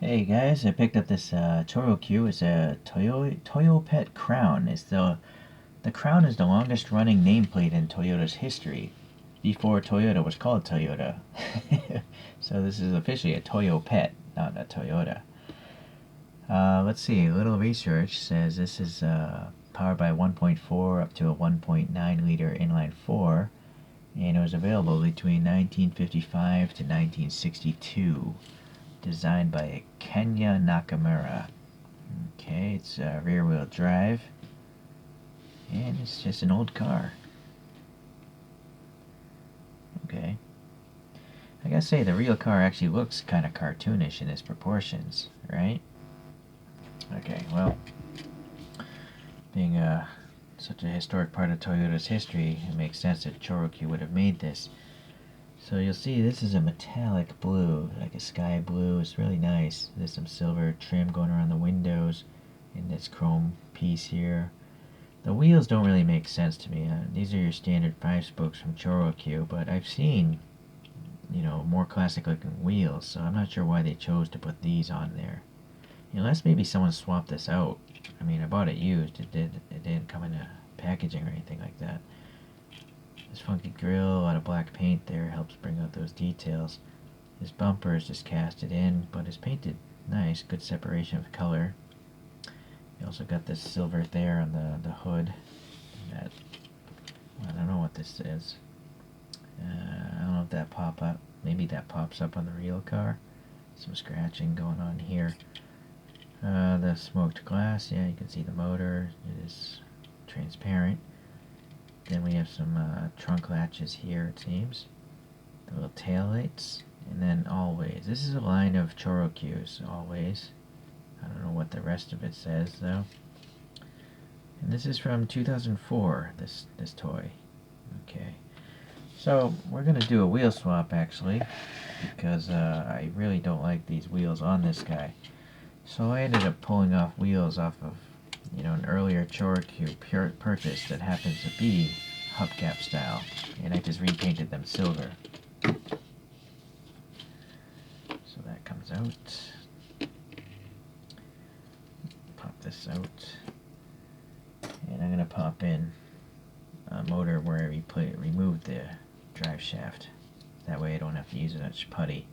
Hey guys, I picked up this Choro-Q. It's a Toyopet Crown. The Crown is the longest running nameplate in Toyota's history, before Toyota was called Toyota. So this is officially a Toyopet, not a Toyota. Let's see, a little research says this is powered by 1.4 up to a 1.9 liter inline 4, and it was available between 1955 to 1962. Designed by Kenya Nakamura. Okay, it's rear wheel drive, and it's just an old car. Okay. I gotta say, the real car actually looks kind of cartoonish in its proportions, right? Okay, well, being such a historic part of Toyota's history, it makes sense that ChoroQ would have made this. So you'll see this is a metallic blue, like a sky blue. It's really nice. There's some silver trim going around the windows in this chrome piece here. The wheels don't really make sense to me. These are your standard 5-spokes from ChoroQ, but I've seen, more classic looking wheels, so I'm not sure why they chose to put these on there. Unless maybe someone swapped this out. I mean, I bought it used. It didn't come in a packaging or anything like that. This funky grill, a lot of black paint there, helps bring out those details. His bumper is just casted in, but it's painted nice, good separation of color. You also got this silver there on the hood. That, I don't know what this is. I don't know if that pop up. Maybe that pops up on the real car. Some scratching going on here. The smoked glass, yeah, you can see the motor. It is transparent. Then we have some trunk latches here, it seems. The little tail lights. And then always. This is a line of ChoroQs, always. I don't know what the rest of it says, though. And this is from 2004, this toy. Okay. So, we're going to do a wheel swap, actually. Because I really don't like these wheels on this guy. So I ended up pulling off wheels off of an earlier ChoroQ purchase that happens to be hubcap style, and I just repainted them silver. So that comes out. Pop this out, and I'm gonna pop in a motor where I removed the drive shaft. That way I don't have to use much putty.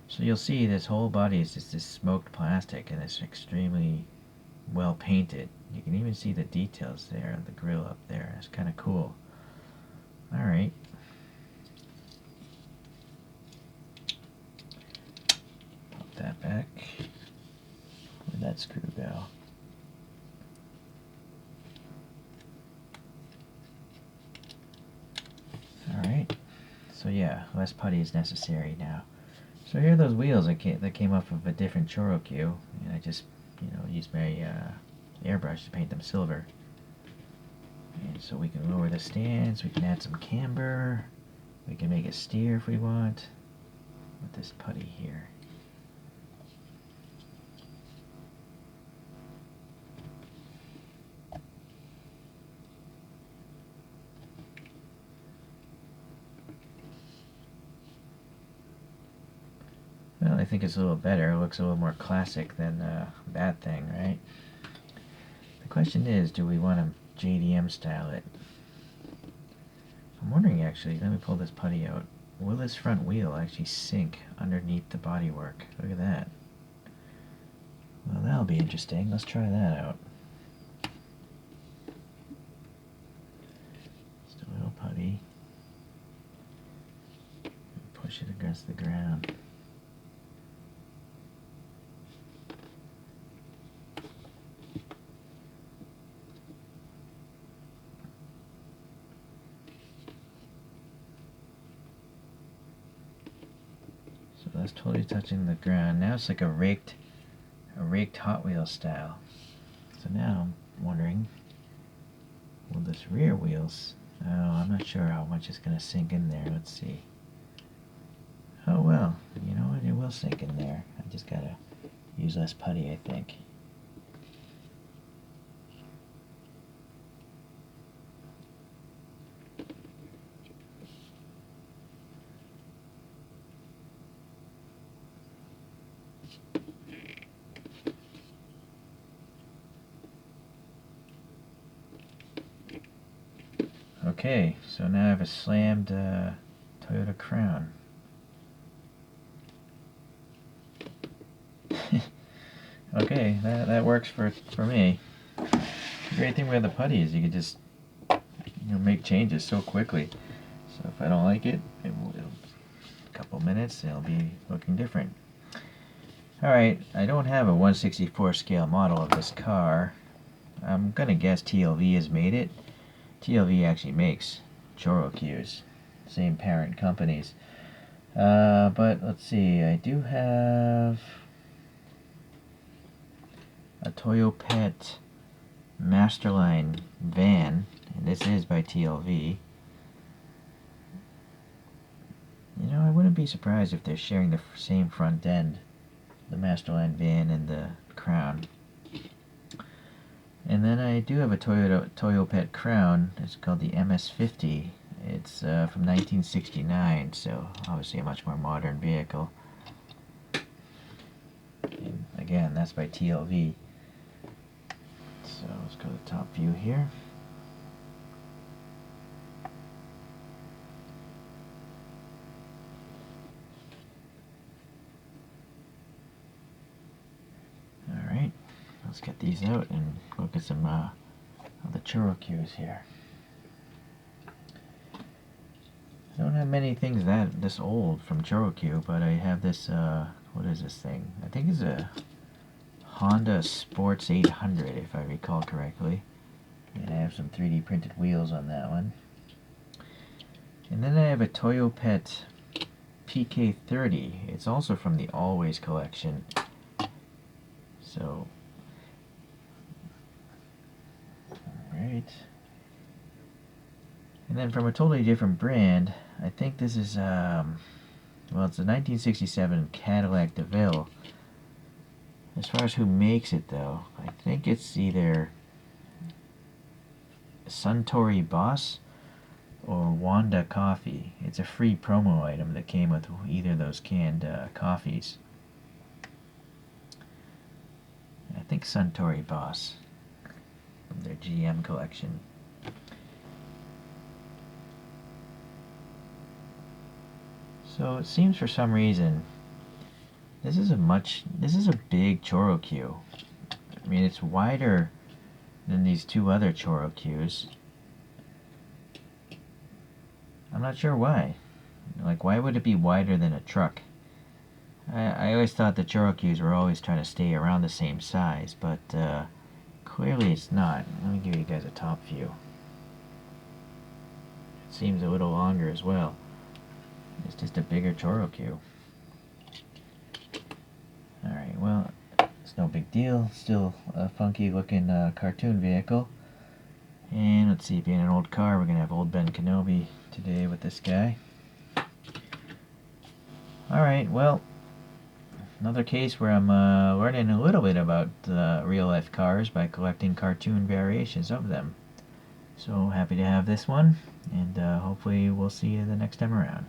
So you'll see this whole body is just this smoked plastic, and it's extremely well painted. You can even see the details there, the grill up there. It's kind of cool. Alright. Pop that back. Where'd that screw go? Alright. So yeah, less putty is necessary now. So here are those wheels that came off of a different ChoroQ, and I just, used my airbrush to paint them silver. And so we can lower the stance, we can add some camber, we can make it steer if we want, with this putty here. Well, I think it's a little better. It looks a little more classic than that thing, right? The question is, do we want to JDM style it? I'm wondering actually, let me pull this putty out. Will this front wheel actually sink underneath the bodywork? Look at that. Well, that'll be interesting. Let's try that out. Just a little putty. Push it against the ground. So that's totally touching the ground. Now it's like a raked Hot Wheels style. So now I'm wondering, will this rear wheels? Oh, I'm not sure how much is going to sink in there. Let's see. Oh well, you know what? It will sink in there. I just gotta use less putty, I think. Okay, so now I have a slammed Toyota Crown. Okay, that works for me. The great thing with the putty is you can just make changes so quickly. So if I don't like it, it'll a couple minutes it'll be looking different. Alright, I don't have a 1/64 scale model of this car. I'm gonna guess TLV has made it. TLV actually makes ChoroQs, same parent companies. But let's see, I do have a Toyopet Masterline van, and this is by TLV. I wouldn't be surprised if they're sharing the same front end, the Masterline van and the Crown. And then I do have a Toyopet Crown. It's called the MS50. It's from 1969, so obviously a much more modern vehicle. And again, that's by TLV. So let's go to the top view here. Alright, let's get these out and look at some of the ChoroQs here. I don't have many things this old from ChoroQ, but I have this, what is this thing? I think it's a Honda Sports 800, if I recall correctly. And I have some 3D printed wheels on that one. And then I have a Toyopet PK30. It's also from the Always collection. So, alright. And then from a totally different brand, I think this is, well, it's a 1967 Cadillac Deville. As far as who makes it, though, I think it's either Suntory Boss or Wanda Coffee. It's a free promo item that came with either of those canned coffees. I think Suntory Boss from their GM collection. So it seems for some reason this is a big ChoroQ. I mean, it's wider than these two other ChoroQs. I'm not sure why. Like, why would it be wider than a truck? I always thought the ChoroQs were always trying to stay around the same size, but clearly it's not. Let me give you guys a top view. It seems a little longer as well. It's just a bigger ChoroQ. Alright, well, it's no big deal. Still a funky looking cartoon vehicle. And let's see, being an old car, we're going to have old Ben Kenobi today with this guy. Alright, well, another case where I'm learning a little bit about real life cars by collecting cartoon variations of them. So happy to have this one, and hopefully we'll see you the next time around.